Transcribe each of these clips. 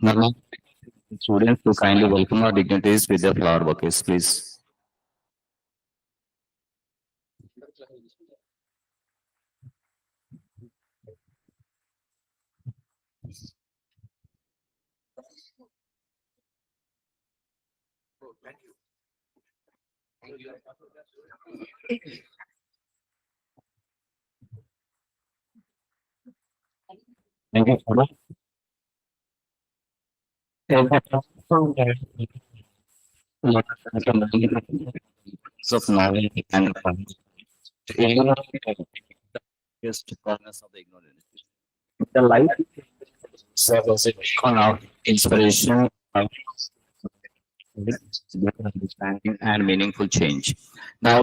Now, students to kindly welcome our dignitaries with their flower bouquets, please. Thank you so much. Of knowledge and just corners of the ignorance. The light serves on our inspiration, understanding, and meaningful change. Now,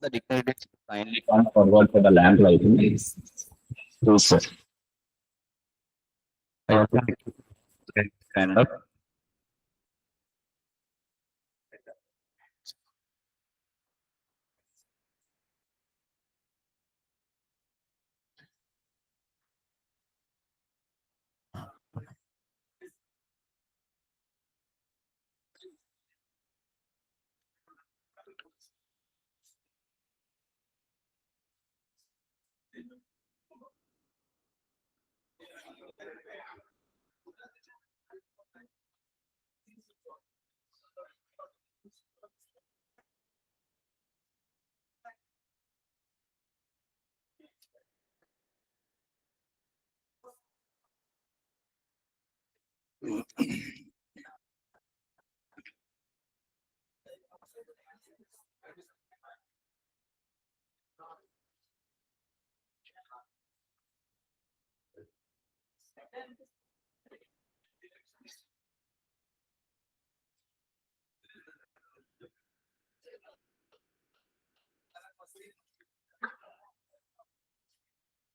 the dignitaries kindly come forward for the lamp lighting. Please, sir. I would like to stand up.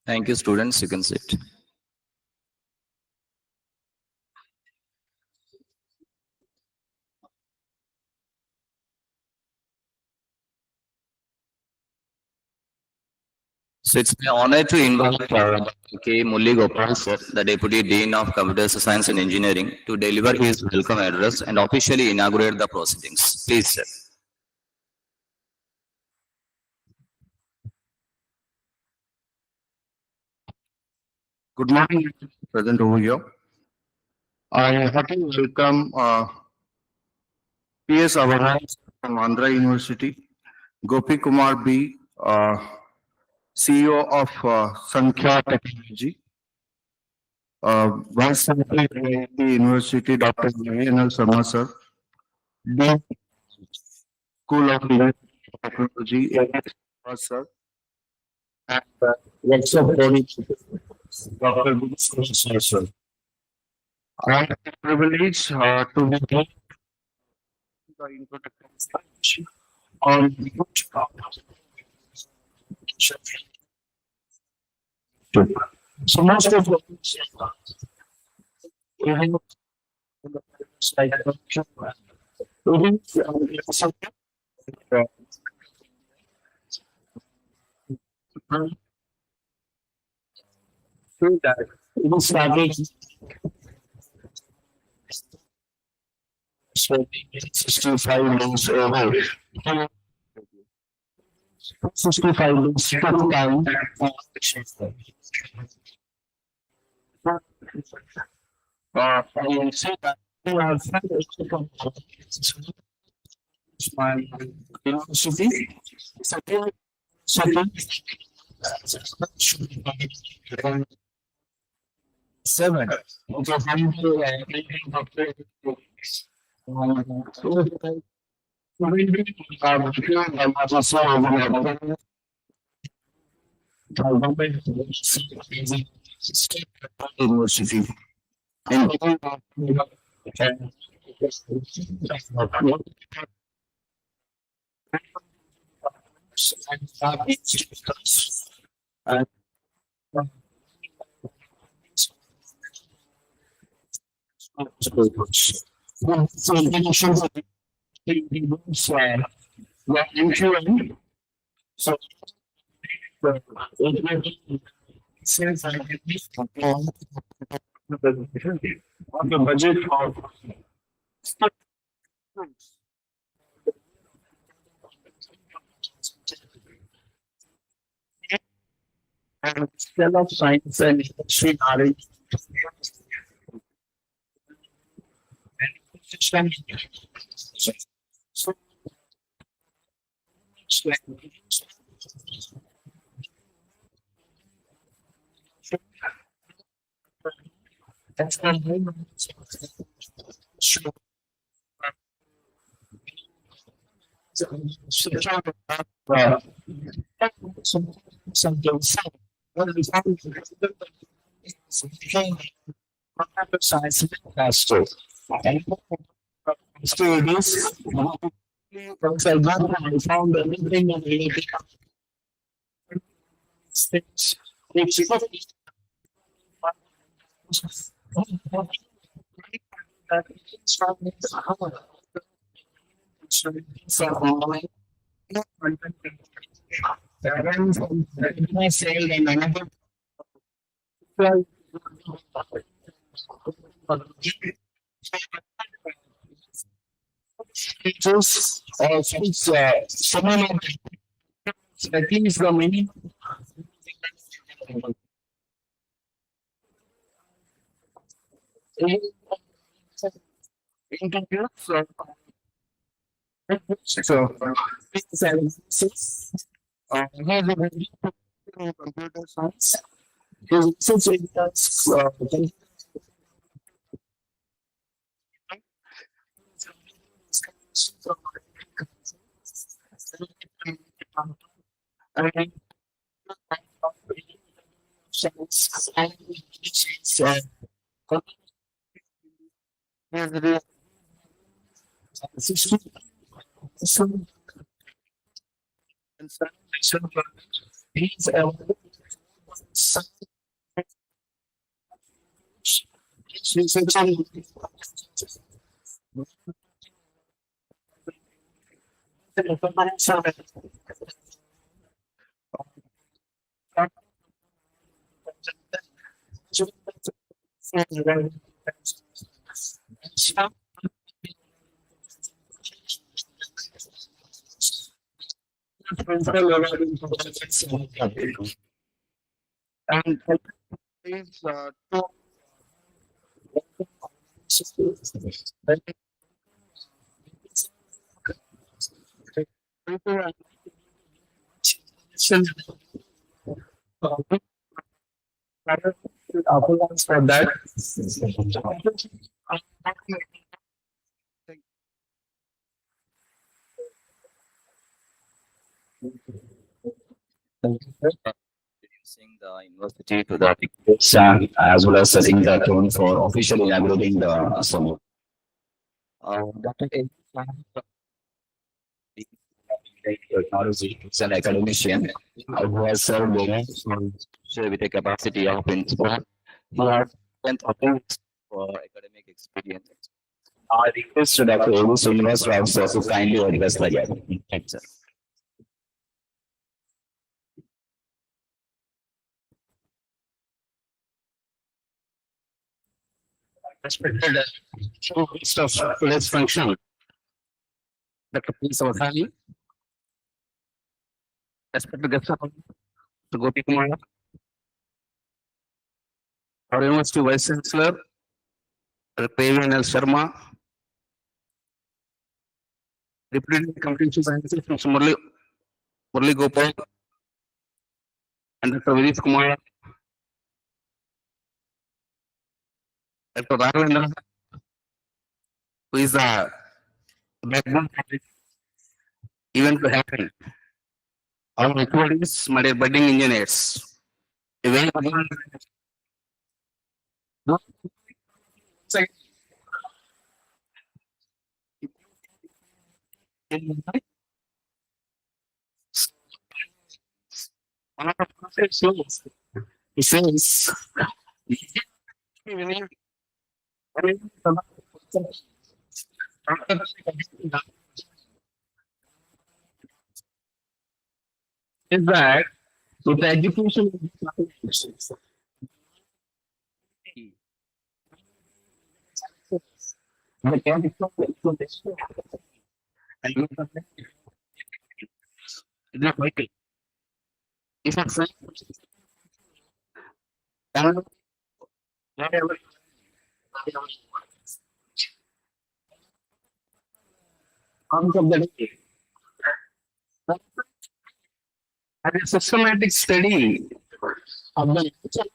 Thank you, students. You can sit. So it's my honor to invite K. Mulli Gopal, sir, the Deputy Dean of Computer Science and Engineering, to deliver his welcome address and officially inaugurate the proceedings. Please, sir. Good morning, present over here. I heartily welcome PS Avaraj from Andhra University, Gopi Kumar B, CEO of Sankhya Technology, Vice Secretary IIT University, Dr. N.L. Sharma sir, Dean School of Technology, A.S. sir, and workshop body, Dr. Gunupur sir. I am privileged to be here the introduction speech on so most of the we have like through that it started 65 days away. 65 days took time. I will say that we are my university. Second, seven. University. And so since I on the budget of and scale of science and industry knowledge and system. So it's like that's the uh, some things. What is science faster. And students, once I got home, I found everything of the things. I sailed in another teachers since someone at least the many interviews. So, six. Here's a computer science. His research interests and science and system and he's and is for that. Introducing the university to the exam as well as setting the tone for officially inaugurating the summit. Dr. K. Technology is an academician who has served with a capacity of principal. He has spent for academic experience. I request Dr. Olu Srinivas Rao sir to kindly address the gathering. Thanks, sir. Respected host of today's function, Dr. P. Savatani, respected guest of Mr. Gopi Kumar, our University Vice Chancellor, Dr. P.V.N.L. Sharma, Deputy Committee Chief Scientist, Mr. Murli Gopal, and Dr. Vineet Kumar, Dr. Raghavendra, who is the backbone of this event to happen. Our employees, my dear budding engineers, a very one of the concepts shows, he says, is that with the education The can is not so this and you have not vital. If a friend and whatever comes of the day, and a systematic study of the nature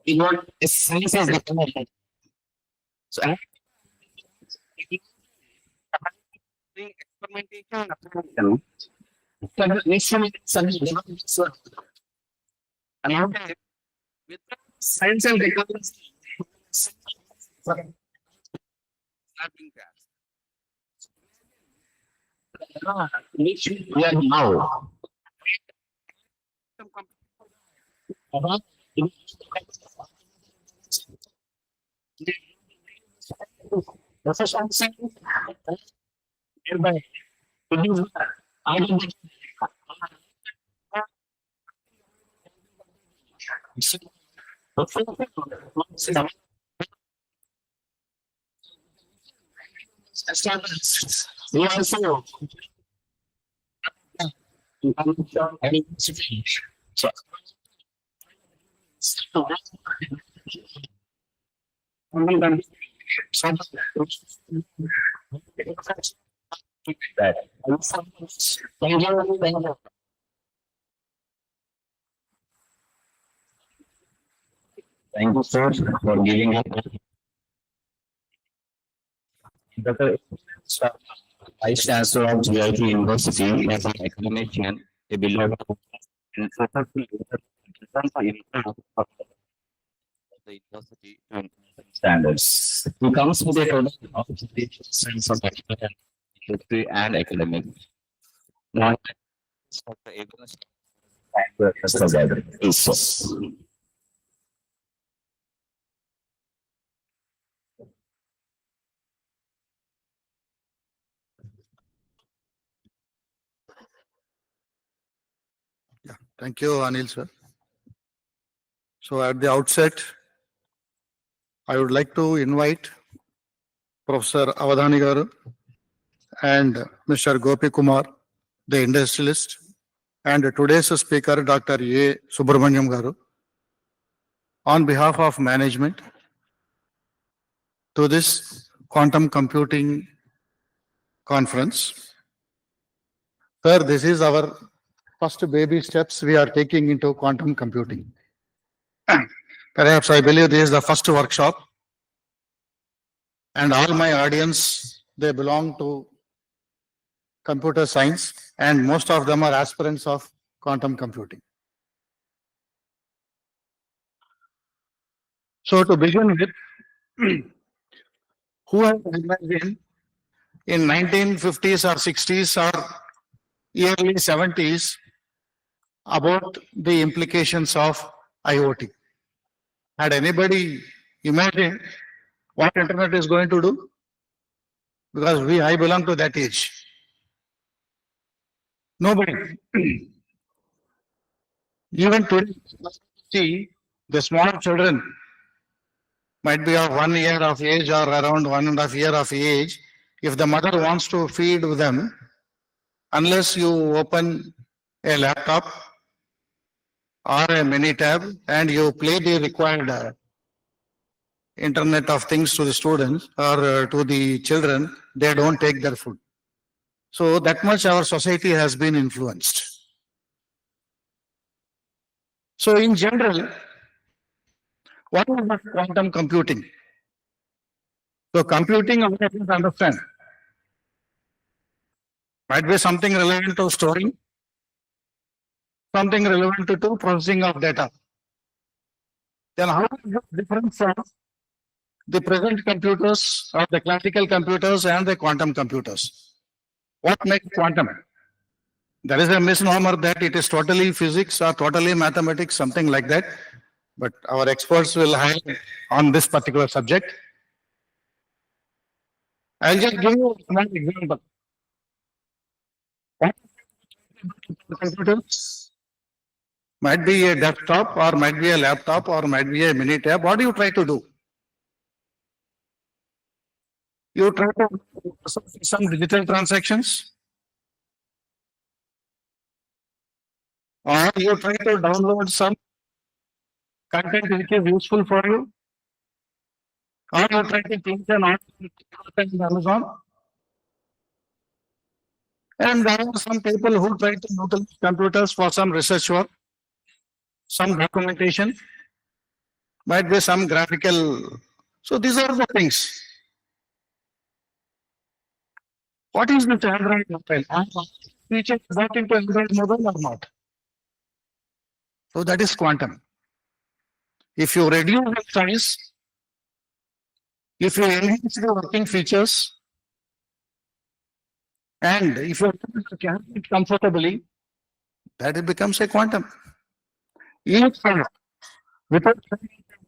is what science is recommended. So, and the experimentation application, so the instrument so and how can with science and technology which we are now. Uh-huh. This is something nearby. I don't established. We also so that. Thank you, sir, for giving us the Vice Chancellor of GIET University as an academician, a beloved and successful of the university and standards. He comes with a total of sense of history and academics. Now, Yeah, thank you, Anil sir. So at the outset, I would like to invite Professor Avadhani Garu and Mr. Gopi Kumar, the industrialist, and today's speaker, Dr. A. Subramanyam Garu, on behalf of management to this quantum computing conference. Sir, this is our first baby steps we are taking into quantum computing. Perhaps I believe this is the first workshop, and all my audience, they belong to computer science, and most of them are aspirants of quantum computing. So to begin with, who has imagined in 1950s or 60s or early 70s about the implications of IoT? Had anybody imagined what internet is going to do? Because I belong to that age. Nobody. Even today, see the small children might be of 1 year of age or around 1.5 year of age. If the mother wants to feed them, unless you open a laptop or a mini tab and you play the required Internet of Things to the students or to the children, they don't take their food. So that much our society has been influenced. So in general, what is quantum computing? So computing, I can understand, might be something relevant to storing, something relevant to processing of data. Then how is it different from the present computers or the classical computers and the quantum computers? What makes quantum? There is a misnomer that it is totally physics or totally mathematics, something like that. But our experts will highlight on this particular subject. I'll just give you one example. Computers, Might be a desktop or might be a laptop or might be a mini tab. What do you try to do? You try to do some digital transactions, or you try to download some content which is useful for you, or you try to click an on Amazon. And there are some people who try to utilize computers for some research work, some documentation, might be some graphical. So these are the things. What is this Android mobile? Feature brought into Android mobile or not? So that is quantum. If you reduce the size, if you enhance the working features, and if you can it comfortably, that it becomes a quantum. Each without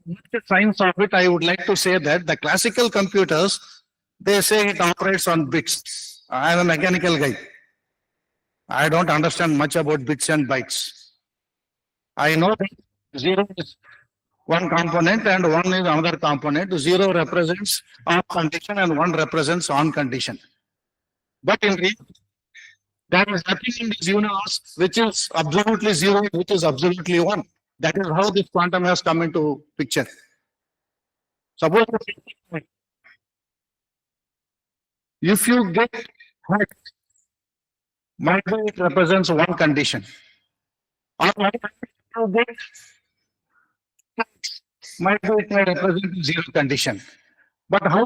the science of it, I would like to say that the classical computers, they say it operates on bits. I am a mechanical guy. I don't understand much about bits and bytes. I know that 0 is one component and 1 is another component. 0 represents off condition and 1 represents on condition. But in reality, that is happening in this universe, which is absolutely 0, which is absolutely 1. That is how this quantum has come into picture. Suppose if you get hacked, might be it represents 1 condition. Or might be it may represent 0 condition. But how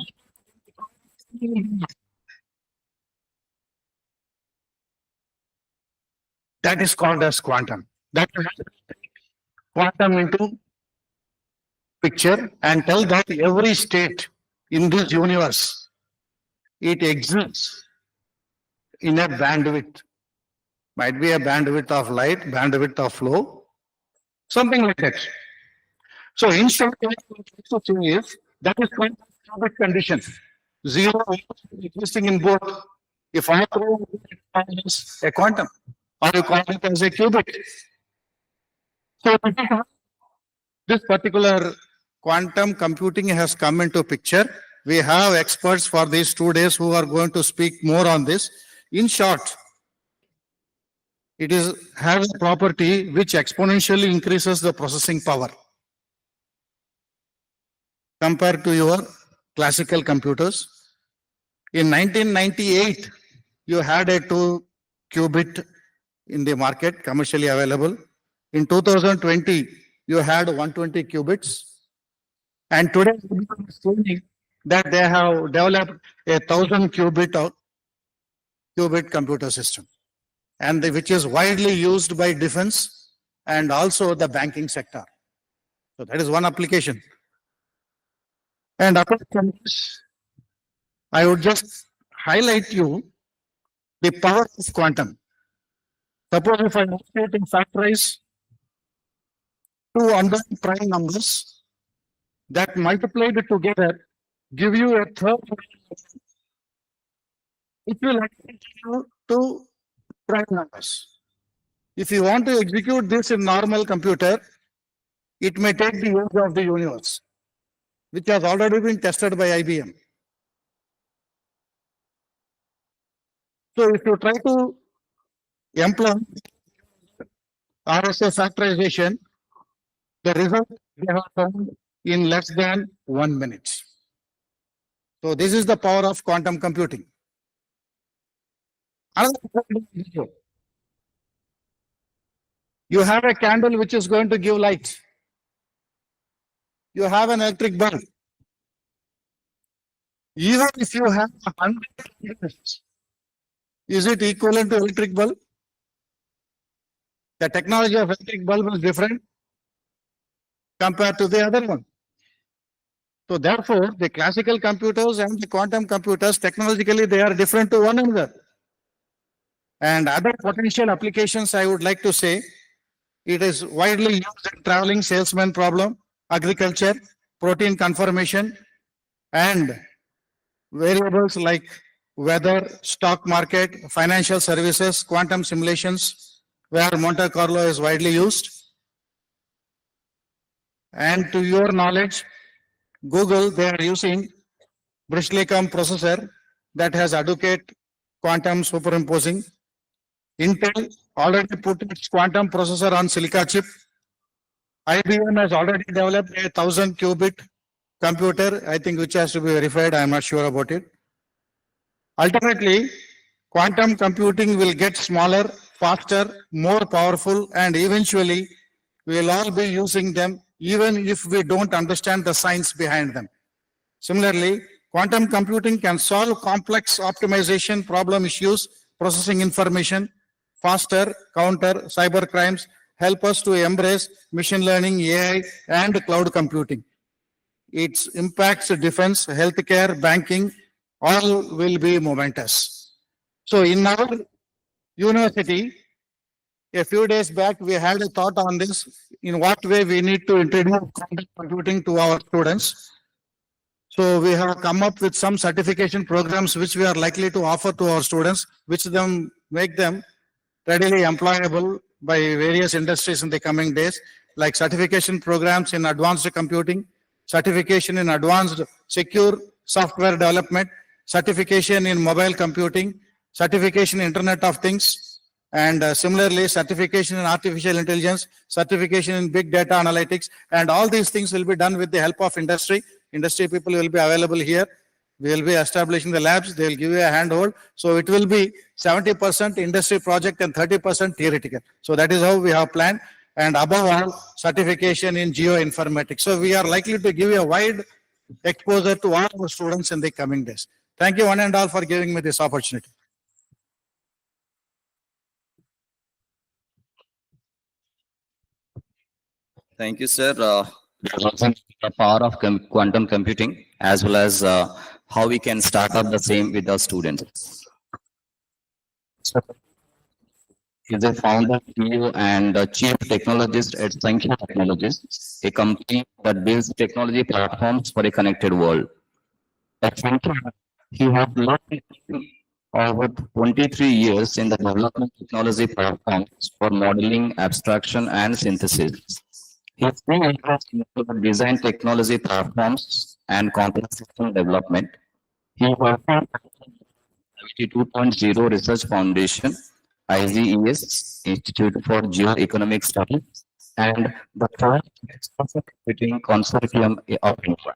that is called as quantum. That is quantum into picture and tell that every state in this universe, it exists in a bandwidth. Might be a bandwidth of light, bandwidth of flow, something like that. So in short, what I say is that is called qubit condition. 0 existing in both. If I throw a quantum, or you call it as a qubit. So this particular quantum computing has come into picture. We have experts for these 2 days who are going to speak more on this. In short, it has a property which exponentially increases the processing power compared to your classical computers. In 1998, you had a 2 qubit in the market commercially available. In 2020, you had 120 qubits. And today, is claiming that they have developed a 1000 qubit computer system, and which is widely used by defense and also the banking sector. So that is one application. And apart from this, I would just highlight you the power of quantum. Suppose if I want to factorize 2 unknown prime numbers that multiplied together give you a third. It will execute 2 prime numbers. If you want to execute this in normal computer, it may take the age of the universe, which has already been tested by IBM. So if you try to employ RSA factorization, the result they have found in less than 1 minute. So this is the power of quantum computing. Another video. You have a candle which is going to give light. You have an electric bulb. Even if you have 100 candles, is it equivalent to electric bulb? The technology of electric bulb is different compared to the other one. So therefore, the classical computers and the quantum computers, technologically, they are different to one another. And other potential applications, I would like to say, it is widely used in traveling salesman problem, agriculture, protein conformation, and variables like weather, stock market, financial services, quantum simulations, where Monte Carlo is widely used. And to your knowledge, Google, they are using Bristlecom processor that has adequate quantum superimposing. Intel already put its quantum processor on silica chip. IBM has already developed a 1000 qubit computer, I think, which has to be verified. I'm not sure about it. Ultimately, quantum computing will get smaller, faster, more powerful, and eventually we'll all be using them even if we don't understand the science behind them. Similarly, quantum computing can solve complex optimization problem issues, processing information faster, counter cyber crimes, help us to embrace machine learning, AI, and cloud computing. Its impacts defense, healthcare, banking, all will be momentous. So in our university, a few days back, we had a thought on this, in what way we need to introduce quantum computing to our students. So we have come up with some certification programs which we are likely to offer to our students, which them make them readily employable by various industries in the coming days, like certification programs in advanced computing, certification in advanced secure software development, certification in mobile computing, certification in Internet of Things, and similarly certification in artificial intelligence, certification in big data analytics, and all these things will be done with the help of industry. Industry people will be available here. We will be establishing the labs. They will give you a handhold. So it will be 70% industry project and 30% theoretical. So that is how we have planned. And above all, certification in geoinformatics. So we are likely to give you a wide exposure to all our students in the coming days. Thank you one and all for giving me this opportunity. Thank you, sir. The power of quantum computing, as well as how we can start up the same with our students. He's a founder, CEO, and chief technologist at Sankhya Technologies, a company that builds technology platforms for a connected world. At Sankhya, he has learned over 23 years in the development of technology platforms for modeling, abstraction, and synthesis. His main interest include design technology platforms and complex system development. He worked on IIT 2.0 Research Foundation, IGES, Institute for Geoeconomic Studies, and the first Computing Consortium of India.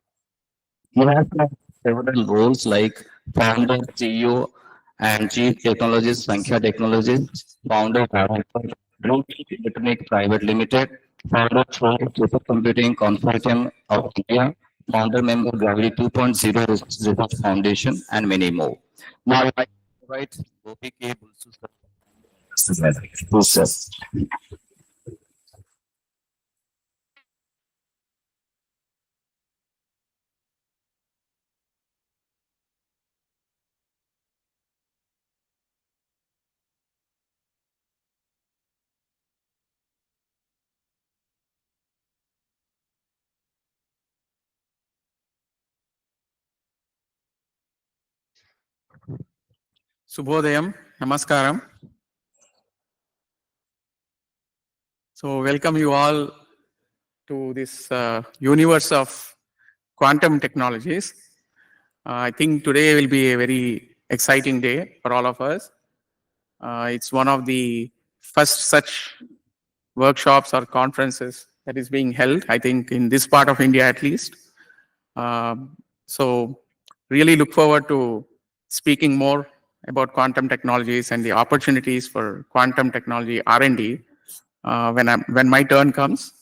He has had several roles like founder, CEO, and chief technologist, Sankhya Technologies, founder, Group Electronic Private Limited, founder, Supercomputing Consortium of India, founder member, Gravity 2.0 Research Foundation, and many more. Now, I invite Gopi K. Bulsu, sir. Please, sir. Subhodayam, Namaskaram. So welcome you all to this universe of quantum technologies. I think today will be a very exciting day for all of us. It's one of the first such workshops or conferences that is being held, I think, in this part of India at least. So really look forward to speaking more about quantum technologies and the opportunities for quantum technology R&D when my turn comes.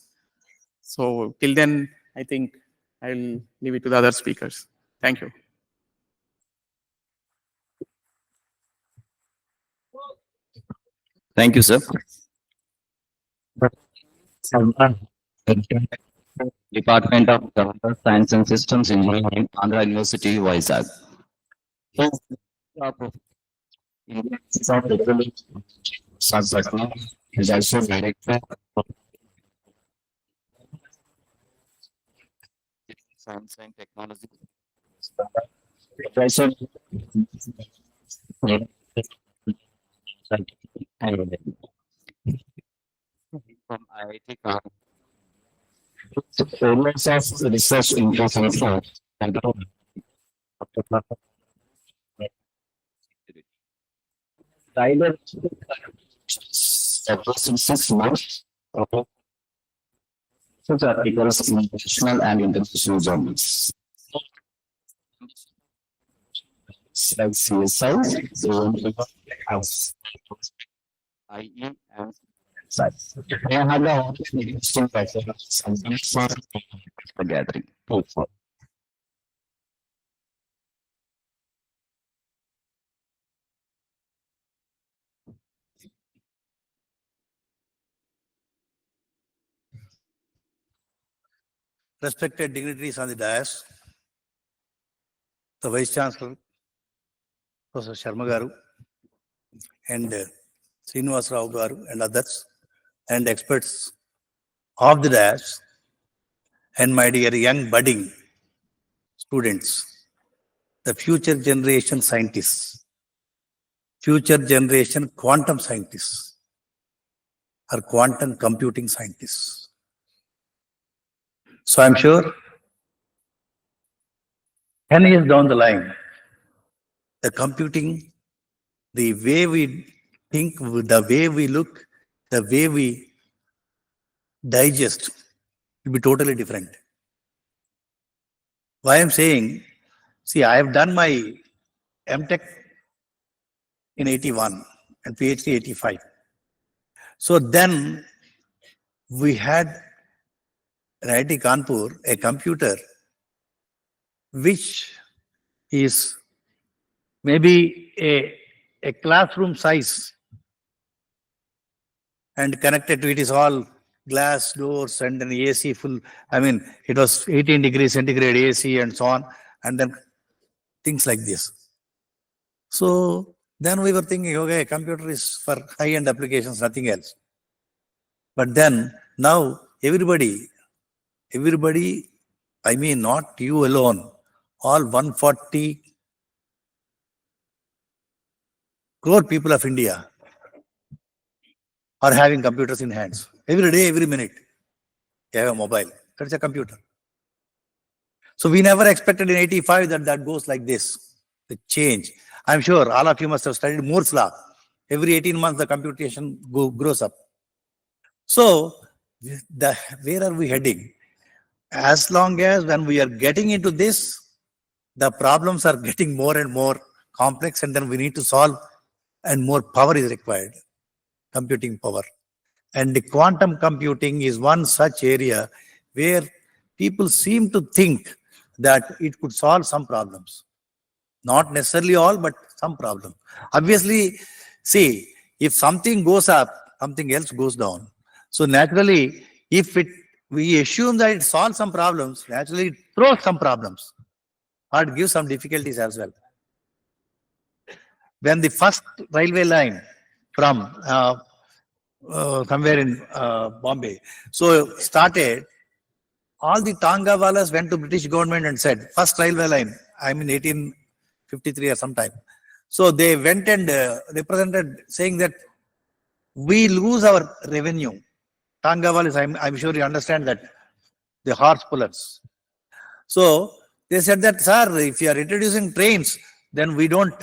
So till then, I think I'll leave it to the other speakers. Thank you. Thank you, sir. Department of Computer Science and Systems Engineering, Andhra University, Vizag. He's also director of Science and Technology. Professor from IIT. Areas of research include sensor, control, Tyler addressing 6 months of such articles in national and international journals. Like CSI, House, IE, and sites. They have the interesting factors and for the gathering. Respected dignitaries on the dais, the Vice Chancellor, Professor Sharma Garu, and Srinivas Rao Garu, and others, and experts of the dais, and my dear young budding students, the future generation scientists, future generation quantum scientists, or quantum computing scientists. So I'm sure 10 years down the line, the computing, the way we think, the way we look, the way we digest will be totally different. Why I'm saying, see, I have done my MTech in 81 and PhD 85. So then we had in IIT Kanpur a computer which is maybe a classroom size and connected to it is all glass doors and an AC full. I mean, it was 18 degrees centigrade AC and so on, and then things like this. So then we were thinking, okay, computer is for high-end applications, nothing else. But then now everybody, I mean, not you alone, all 140 crore people of India are having computers in hands. Every day, every minute, they have a mobile. That's a computer. So we never expected in 85 that goes like this, the change. I'm sure all of you must have studied Moore's law. Every 18 months, the computation grows up. So where are we heading? As long as when we are getting into this, the problems are getting more and more complex, and then we need to solve, and more power is required, computing power. And the quantum computing is one such area where people seem to think that it could solve some problems. Not necessarily all, but some problem. Obviously, see, if something goes up, something else goes down. So naturally, if we assume that it solves some problems, naturally it throws some problems, or it gives some difficulties as well. When the first railway line from somewhere in Bombay, so started, all the Tangawallas went to British government and said, first railway line, I mean 1853 or sometime. So they went and represented saying that we lose our revenue. Tangawallas, I'm sure you understand that, the horse pullers. So they said that, sir, if you are introducing trains, then we don't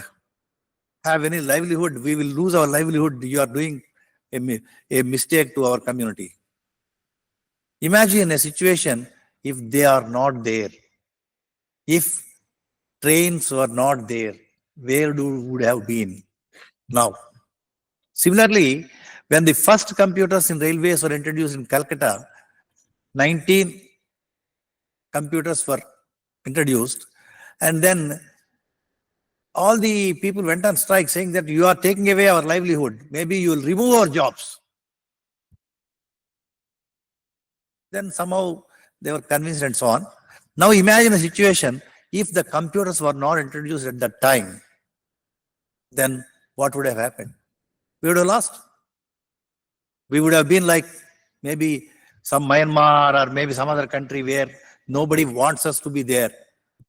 have any livelihood. We will lose our livelihood. You are doing a mistake to our community. Imagine a situation if they are not there. If trains were not there, where would have been now? Similarly, when the first computers in railways were introduced in Calcutta, 19 computers were introduced, and then all the people went on strike saying that you are taking away our livelihood. Maybe you will remove our jobs. Then somehow they were convinced and so on. Now imagine a situation, if the computers were not introduced at that time, then what would have happened? We would have lost. We would have been like maybe some Myanmar or maybe some other country where nobody wants us to be there,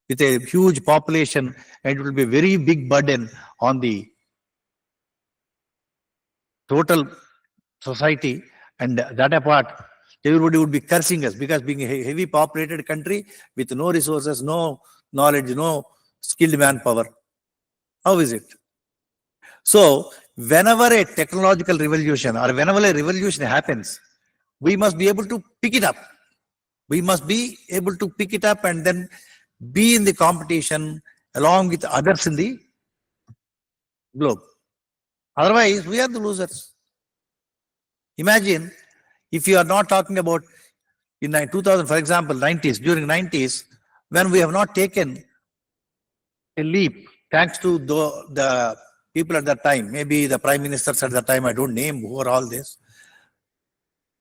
with a huge population, and it will be a very big burden on the total society. And that apart, everybody would be cursing us because being a heavy populated country with no resources, no knowledge, no skilled manpower. How is it? So whenever a technological revolution or whenever a revolution happens, we must be able to pick it up. We must be able to pick it up and then be in the competition along with others in the globe. Otherwise, we are the losers. Imagine if you are not talking about in 2000, for example, 90s, during 90s, when we have not taken a leap, thanks to the people at that time, maybe the prime ministers at that time, I don't name who are all this.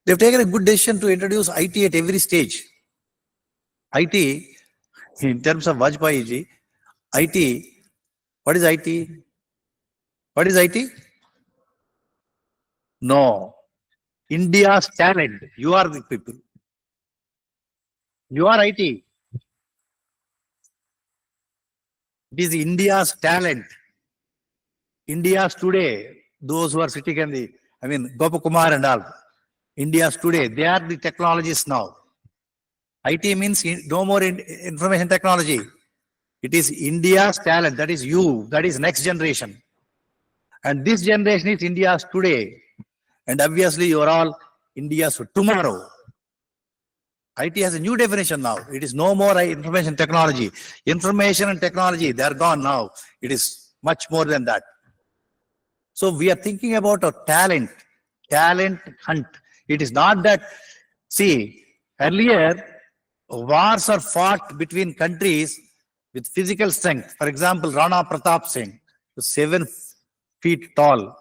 They've taken a good decision to introduce IT at every stage. IT, in terms of Vajpayee ji, IT, what is IT? What is IT? No. India's talent. You are the people. You are IT. It is India's talent. India's today, those who are sitting in the, Gopakumar and all, India's today, they are the technologists now. IT means no more information technology. It is India's talent. That is you. That is next generation. And this generation is India's today. And obviously, you are all India's tomorrow. IT has a new definition now. It is no more information technology. Information and technology, they are gone now. It is much more than that. So we are thinking about a talent hunt. It is not that, see, earlier, wars are fought between countries with physical strength. For example, Rana Pratap Singh, 7 feet tall,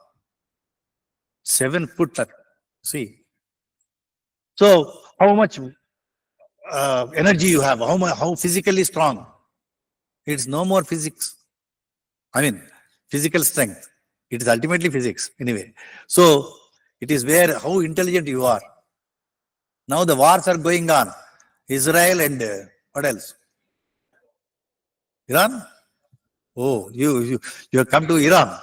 7 footer. See. So how much energy you have, how physically strong. It's no more physics. Physical strength. It is ultimately physics anyway. So it is where how intelligent you are. Now the wars are going on. Israel and what else? Iran? Oh, you have come to Iran.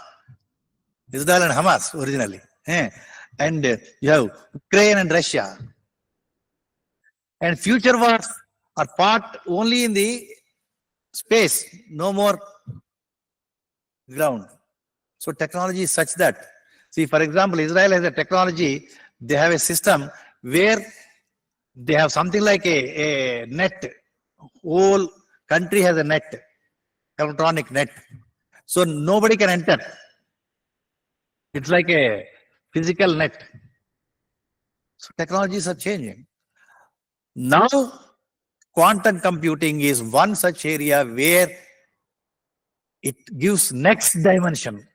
Israel and Hamas originally. And you have Ukraine and Russia. And future wars are fought only in the space, no more ground. So technology is such that, see, for example, Israel has a technology, they have a system where they have something like a net. Whole country has a net, electronic net. So nobody can enter. It's like a physical net. So technologies are changing. Now, quantum computing is one such area where it gives next dimension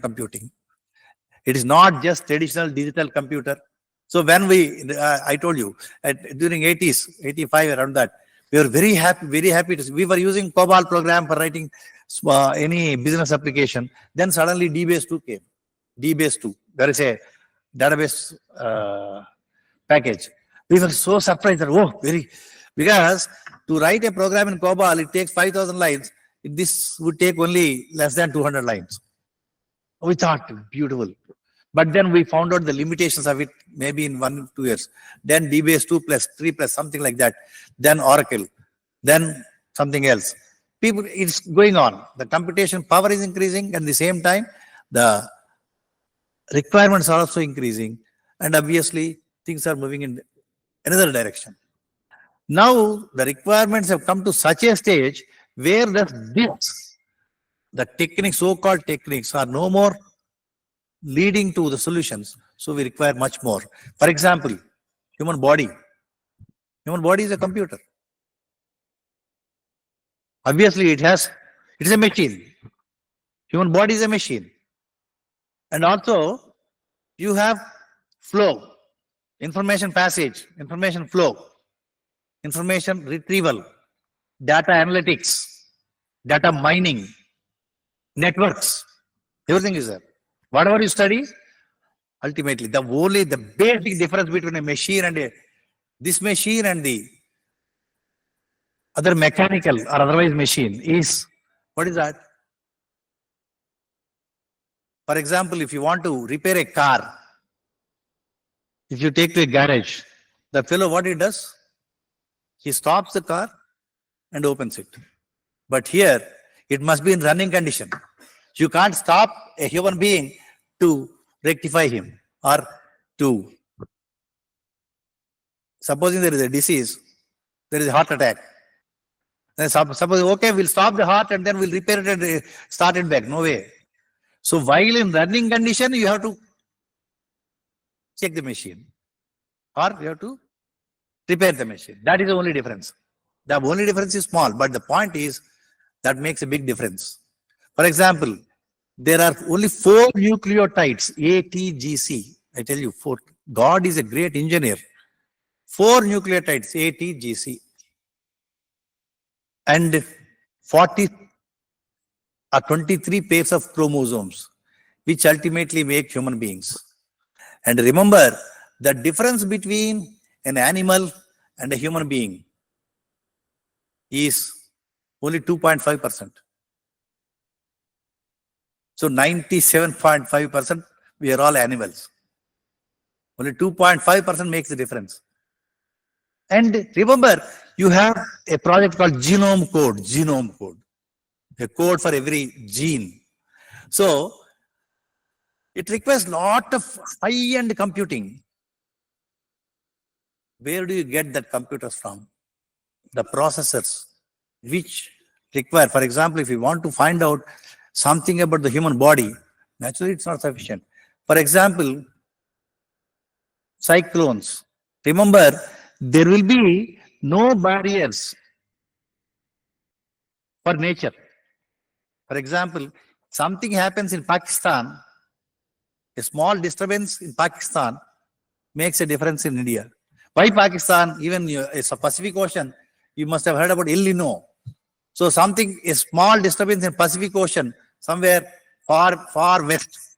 computing. It is not just traditional digital computer. So when I told you, during 80s, 85, around that, we were very happy we were using COBOL program for writing any business application. Then suddenly DBase 2 came. DBase 2. There is a database package. We were so surprised that, because to write a program in COBOL, it takes 5,000 lines. This would take only less than 200 lines. We thought, beautiful. But then we found out the limitations of it, maybe in 1 or 2 years. Then DBase 2 plus 3 plus something like that. Then Oracle. Then something else. It's going on. The computation power is increasing. At the same time, the requirements are also increasing. And obviously, things are moving in another direction. Now, the requirements have come to such a stage where the techniques, so-called techniques, are no more leading to the solutions. So we require much more. For example, human body. Human body is a computer. Obviously, it is a machine. Human body is a machine. And also, you have flow, information passage, information flow, information retrieval, data analytics, data mining, networks, everything is there. Whatever you study, ultimately, the basic difference between a machine and this machine and the other mechanical or otherwise machine is, what is that? For example, if you want to repair a car, If you take to a garage, the fellow, what he does? He stops the car and opens it. But here, it must be in running condition. You can't stop a human being to rectify him or to, supposing there is a disease, there is a heart attack. Then suppose, okay, we'll stop the heart and then we'll repair it and start it back. No way. So while in running condition, you have to check the machine or you have to repair the machine. That is the only difference. The only difference is small, but the point is that makes a big difference. For example, there are only 4 nucleotides, A, T, G, C. I tell you, 4. God is a great engineer. 4 nucleotides, A, T, G, C. And 40 or 23 pairs of chromosomes, which ultimately make human beings. And remember, the difference between an animal and a human being is only 2.5%. So 97.5% we are all animals. Only 2.5% makes the difference. And remember, you have a project called genome code, a code for every gene. So it requires lot of high-end computing. Where do you get that computers from? The processors, which require, for example, if you want to find out something about the human body, naturally it's not sufficient. For example, cyclones. Remember, there will be no barriers for nature. For example, something happens in Pakistan, a small disturbance in Pakistan makes a difference in India. Why Pakistan? Even it's a Pacific Ocean, you must have heard about El Nino. So something, a small disturbance in Pacific Ocean, somewhere far west,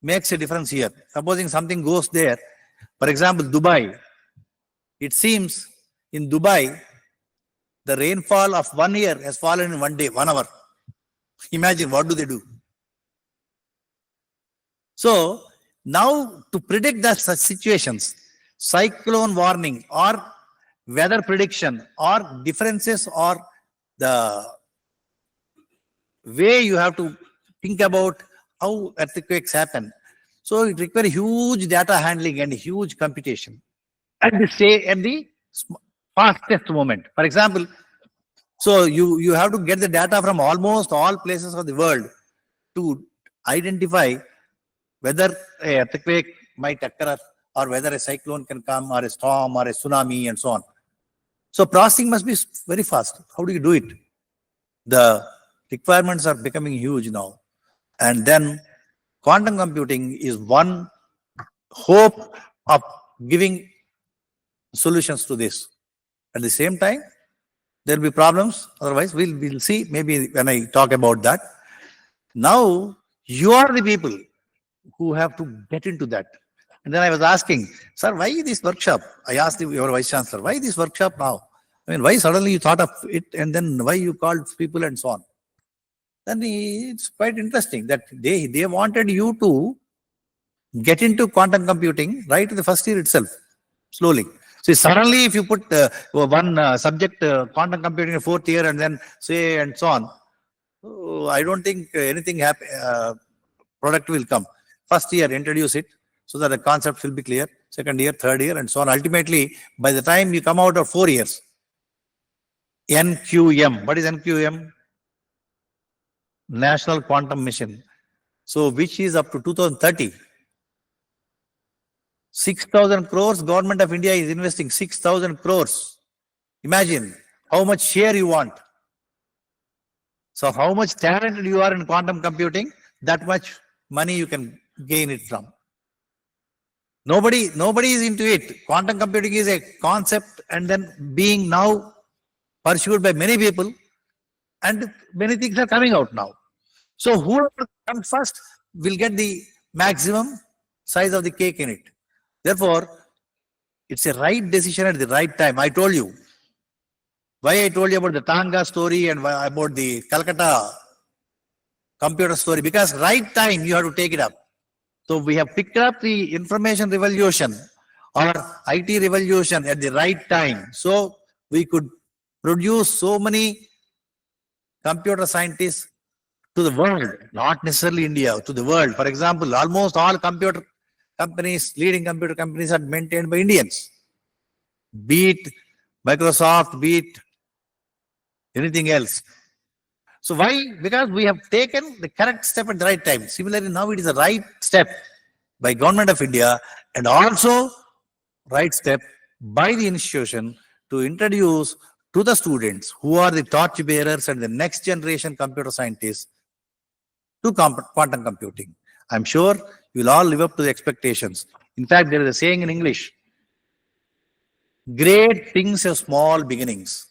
makes a difference here. Supposing something goes there, for example, Dubai. It seems in Dubai, the rainfall of 1 year has fallen in 1 day, 1 hour. Imagine, what do they do? So now to predict the such situations, cyclone warning or weather prediction or differences or the way you have to think about how earthquakes happen. So it requires huge data handling and huge computation at the fastest moment. For example, so you have to get the data from almost all places of the world to identify whether a earthquake might occur or whether a cyclone can come or a storm or a tsunami and so on. So processing must be very fast. How do you do it? The requirements are becoming huge now. And then quantum computing is one hope of giving solutions to this. At the same time, there will be problems. Otherwise, we'll see maybe when I talk about that. Now, you are the people who have to get into that. And then I was asking, sir, why this workshop? I asked your Vice Chancellor, why this workshop now? I mean, why suddenly you thought of it and then why you called people and so on? Then it's quite interesting that they wanted you to get into quantum computing right in the first year itself, slowly. So suddenly if you put one subject, quantum computing in 4th year and then say and so on, I don't think anything product will come. First year, introduce it so that the concept will be clear. 2nd year, 3rd year and so on. Ultimately, by the time you come out of 4 years, NQM, what is NQM? National Quantum Mission. So which is up to 2030. 6,000 crores, Government of India is investing 6,000 crores. Imagine how much share you want. So how much talented you are in quantum computing, that much money you can gain it from. Nobody is into it. Quantum computing is a concept and then being now pursued by many people and many things are coming out now. So whoever comes first will get the maximum size of the cake in it. Therefore, it's a right decision at the right time. I told you. Why I told you about the Tanga story and about the Calcutta computer story? Because right time you have to take it up. So we have picked up the information revolution or IT revolution at the right time. So we could produce so many computer scientists to the world, not necessarily India, to the world. For example, almost all computer companies, leading computer companies are maintained by Indians. Be it Microsoft, be it anything else. So why? Because we have taken the correct step at the right time. Similarly, now it is the right step by Government of India and also right step by the institution to introduce to the students who are the torch bearers and the next generation computer scientists to quantum computing. I'm sure you will all live up to the expectations. In fact, there is a saying in English, great things have small beginnings.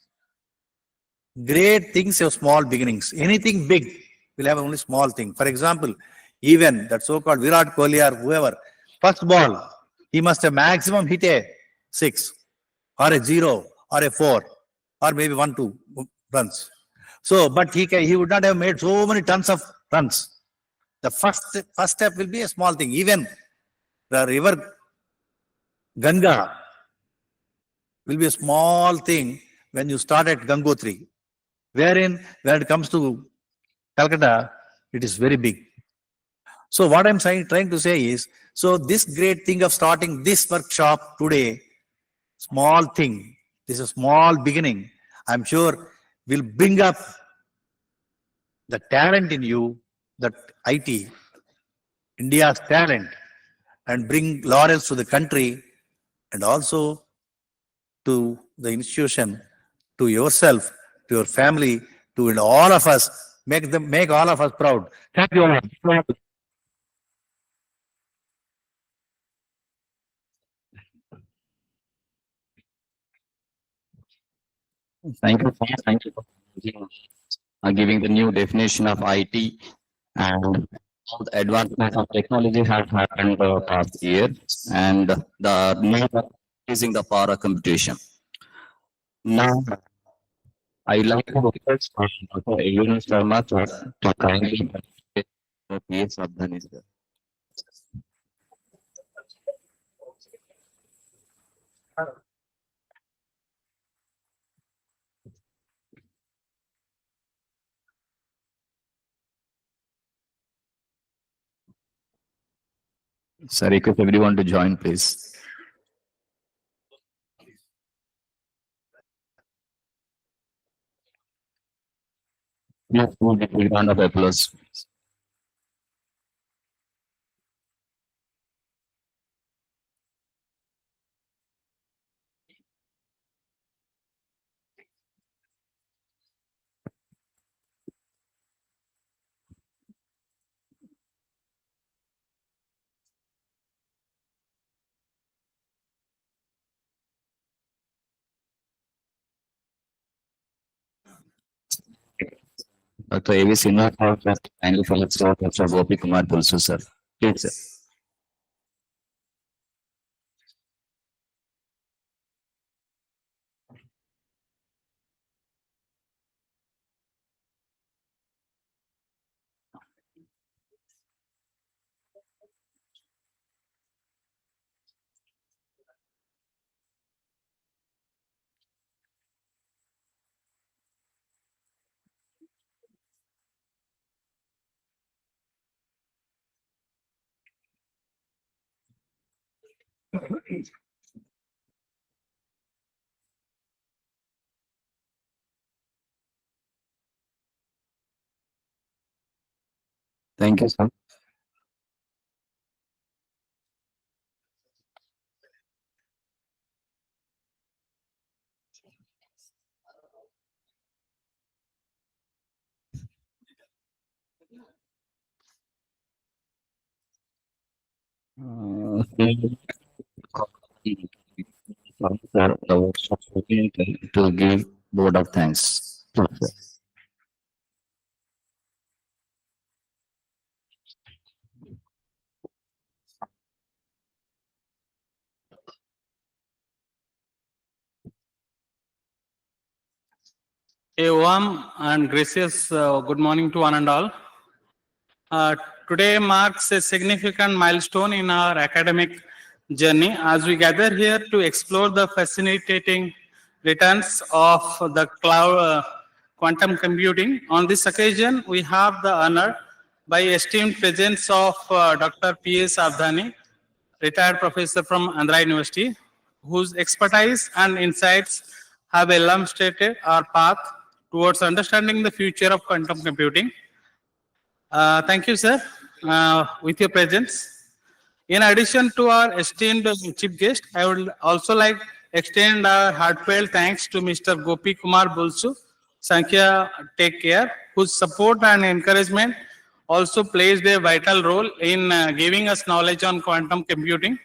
Great things have small beginnings. Anything big will have only small thing. For example, even that so-called Virat Kohli or whoever, first ball, he must have maximum hit a 6 or a 0 or a 4 or maybe 1-2 runs. So, but he would not have made so many tons of runs. The first step will be a small thing. Even the river Ganga will be a small thing when you start at Gangotri. Wherein, when it comes to Calcutta, it is very big. So what I'm trying to say is, so this great thing of starting this workshop today, small thing, this is a small beginning, I'm sure will bring up the talent in you, that IT, India's talent, and bring laurels to the country and also to the institution, to yourself, to your family, to all of us, make all of us proud. Thank you all. Thank you, sir. Thank you for giving the new definition of IT and how the advancement of technology has happened past year and the need of using the power of computation. Now, I like to request Dr. Ayun Sharma to kindly participate in the PS of the Nisar. Sir, request everyone to join, please. Please do the round of applause. Dr. A.V. Sinha, kindly follow Dr. Gopi Kumar Tulsu, sir. Please, sir. Thank you, sir. The workshop to give vote of thanks. Please, sir. A warm and gracious good morning to one and all. Today marks a significant milestone in our academic journey as we gather here to explore the fascinating returns of the cloud quantum computing. On this occasion, we have the honor by esteemed presence of Dr. P.S. Avdhani, retired professor from Andhra University, whose expertise and insights have illustrated our path towards understanding the future of quantum computing. Thank you, sir, with your presence. In addition to our esteemed chief guest, I would also like extend our heartfelt thanks to Mr. Gopi Kumar Bulsu, Sankhya Take Care, whose support and encouragement also plays a vital role in giving us knowledge on quantum computing.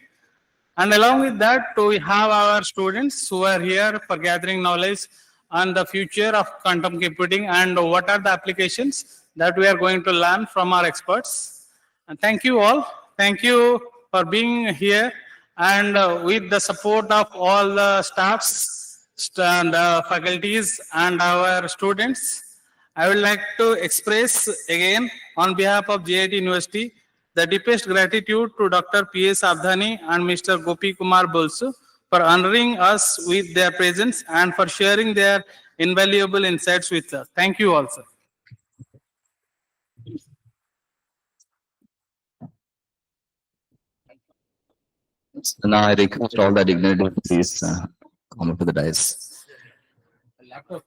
And along with that, we have our students who are here for gathering knowledge on the future of quantum computing and what are the applications that we are going to learn from our experts. And thank you all. Thank you for being here. And with the support of all the staffs and faculties and our students, I would like to express again on behalf of GIET University the deepest gratitude to Dr. P.S. Avdhani and Mr. Gopi Kumar Bulsu for honoring us with their presence and for sharing their invaluable insights with us. Thank you all, sir. Now I request all the dignitaries please come up to the dais. Laptop.